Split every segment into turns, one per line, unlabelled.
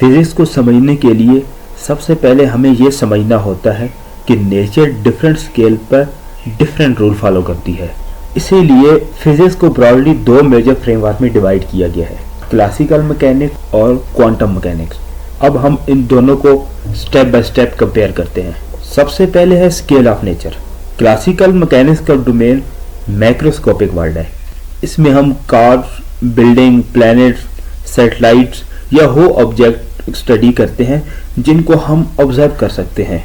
Physics को समझने के लिए सबसे पहले हमें ये समझना होता है कि नेचर डिफरेंट स्केल पर डिफरेंट रूल फॉलो करती है। इसीलिए फिजिक्स को ब्रॉडली दो मेजर फ्रेमवर्क में डिवाइड किया गया है, क्लासिकल मैकेनिक्स और क्वांटम मैकेनिक्स। अब हम इन दोनों को स्टेप बाय स्टेप कंपेयर करते हैं। सबसे पहले है scale of nature. Classical mechanics का डोमेन मैक्रोस्कोपिक वर्ल्ड है। इसमें हम कार्स, बिल्डिंग, प्लैनेट्स, सैटेलाइट्स या वो ऑब्जेक्ट स्टडी करते हैं जिनको हम ऑब्जर्व कर सकते हैं।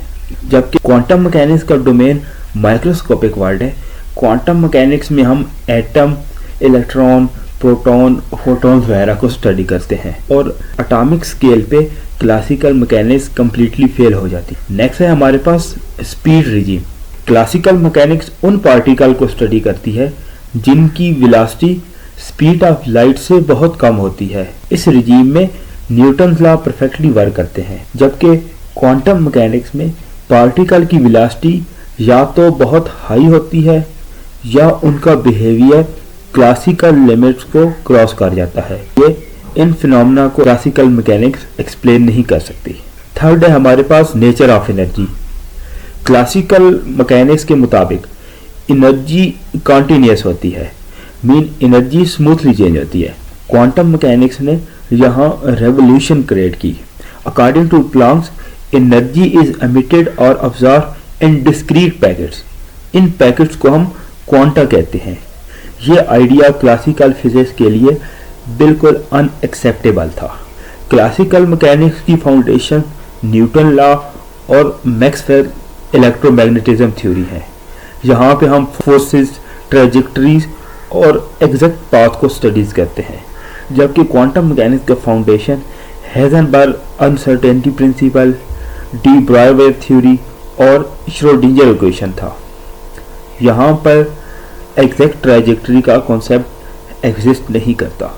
जबकि क्वांटम मैकेनिक्स का डोमेन माइक्रोस्कोपिक वर्ल्ड है। क्वांटम मैकेनिक्स में हम एटम, इलेक्ट्रॉन, प्रोटॉन, फोटॉन्स वगैरह को स्टडी करते हैं और एटॉमिक स्केल पे क्लासिकल मैकेनिक्स कंप्लीटली फेल हो जाती है। नेक्स्ट है हमारे पास स्पीड रिजीम। क्लासिकल मैकेनिक्स उन पार्टिकल को स्टडी करती है जिनकी वेलोसिटी स्पीड ऑफ लाइट से बहुत कम होती है। इस रिजीम में न्यूटन लॉ परफेक्टली वर्क करते हैं। जबकि क्वांटम मैकेनिक्स में पार्टिकल की वेलोसिटी या तो बहुत हाई होती है या उनका बिहेवियर क्लासिकल लिमिट्स को क्रॉस कर जाता है। ये इन फिनोमेना को क्लासिकल मैकेनिक्स एक्सप्लेन नहीं कर सकती। थर्ड है हमारे पास nature of energy. Classical mechanics के मुताबिक एनर्जी कॉन्टिन्यूस होती है, मीन एनर्जी स्मूथली चेंज होती है। क्वांटम मैकेनिक्स ने यहाँ रेवोल्यूशन क्रिएट की। According to Planck's, energy is emitted और अब्जॉर्ब इन डिस्क्रीट पैकेट्स। इन पैकेट्स को हम क्वांटा कहते हैं। ये आइडिया क्लासिकल फिजिक्स के लिए बिल्कुल अनएक्सेप्टेबल था। क्लासिकल मैकेनिक्स की फाउंडेशन न्यूटन लॉ और मैक्सवेल इलेक्ट्रोमैग्नेटिज्म थ्योरी है। यहाँ पे हम फोर्सेस, ट्रेजेक्टरीज और एग्जैक्ट पाथ को स्टडीज करते हैं। जबकि क्वांटम मैकेनिक्स का foundation Heisenberg uncertainty principle, D Broglie theory और श्रोडिंगर इक्वेशन था। यहाँ पर एग्जैक्ट ट्रैजेक्टरी का कॉन्सेप्ट एग्जिस्ट नहीं करता।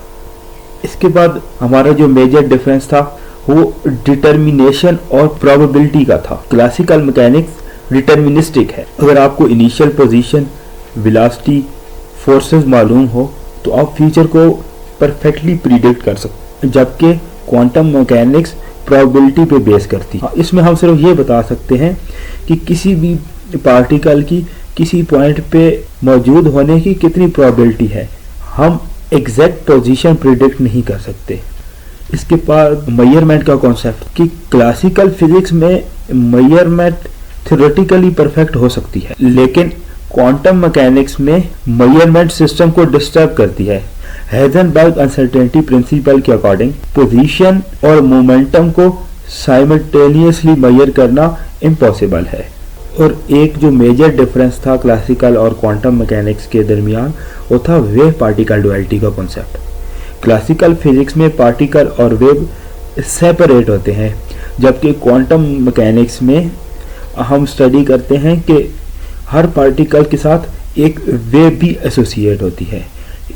इसके बाद हमारा जो मेजर डिफरेंस था वो डिटर्मिनेशन और प्रोबेबिलिटी का था। क्लासिकल मैकेनिक्स डिटर्मिनिस्टिक है। अगर आपको इनिशियल पोजीशन, वेलोसिटी, फोर्सेस मालूम हो तो आप फ्यूचर को परफेक्टली प्रिडिक्ट कर सकते, जबकि क्वांटम मैकेनिक्स प्रोबेबिलिटी पे बेस करती है। इसमें हम सिर्फ ये बता सकते हैं कि किसी भी पार्टिकल की किसी पॉइंट पे मौजूद होने की कितनी प्रोबेबिलिटी है। हम एग्जैक्ट पोजीशन प्रिडिक्ट नहीं कर सकते। इसके बाद मेजरमेंट का कॉन्सेप्ट कि क्लासिकल फिजिक्स में मेजरमेंट थ्योरेटिकली परफेक्ट हो सकती है, लेकिन क्वांटम मैकेनिक्स में मेजरमेंट सिस्टम को डिस्टर्ब करती है। हेजनबर्ग अनसर्टेनिटी प्रिंसिपल के अकॉर्डिंग पोजीशन और मोमेंटम को साइमल्टेनियसली मेजर करना इम्पॉसिबल है। और एक जो मेजर डिफरेंस था क्लासिकल और क्वांटम मैकेनिक्स के दरमियान वो था वेव पार्टिकल डुअलिटी का कॉन्सेप्ट। क्लासिकल फिजिक्स में पार्टिकल और वेव सेपरेट होते हैं, जबकि क्वांटम मैकेनिक्स में हम स्टडी करते हैं कि हर पार्टिकल के साथ एक वेव भी एसोसिएट होती है।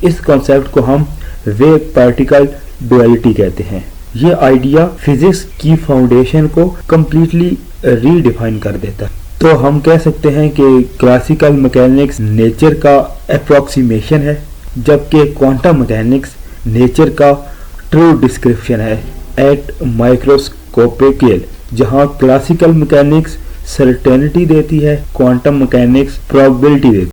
इस कॉन्सेप्ट को हम वेव पार्टिकल डुअलिटी कहते हैं। ये आइडिया फिजिक्स की फाउंडेशन को कंप्लीटली रीडिफाइन कर देता है। तो हम कह सकते हैं कि क्लासिकल मैकेनिक्स नेचर का अप्रोक्सीमेशन है, जबकि क्वांटम मैकेनिक्स नेचर का ट्रू डिस्क्रिप्शन है एट माइक्रोस्कोपिक स्केल। जहाँ क्लासिकल मैकेनिक्स सर्टेनिटी देती है, क्वांटम मैकेनिक्स प्रोबेबिलिटी देती है।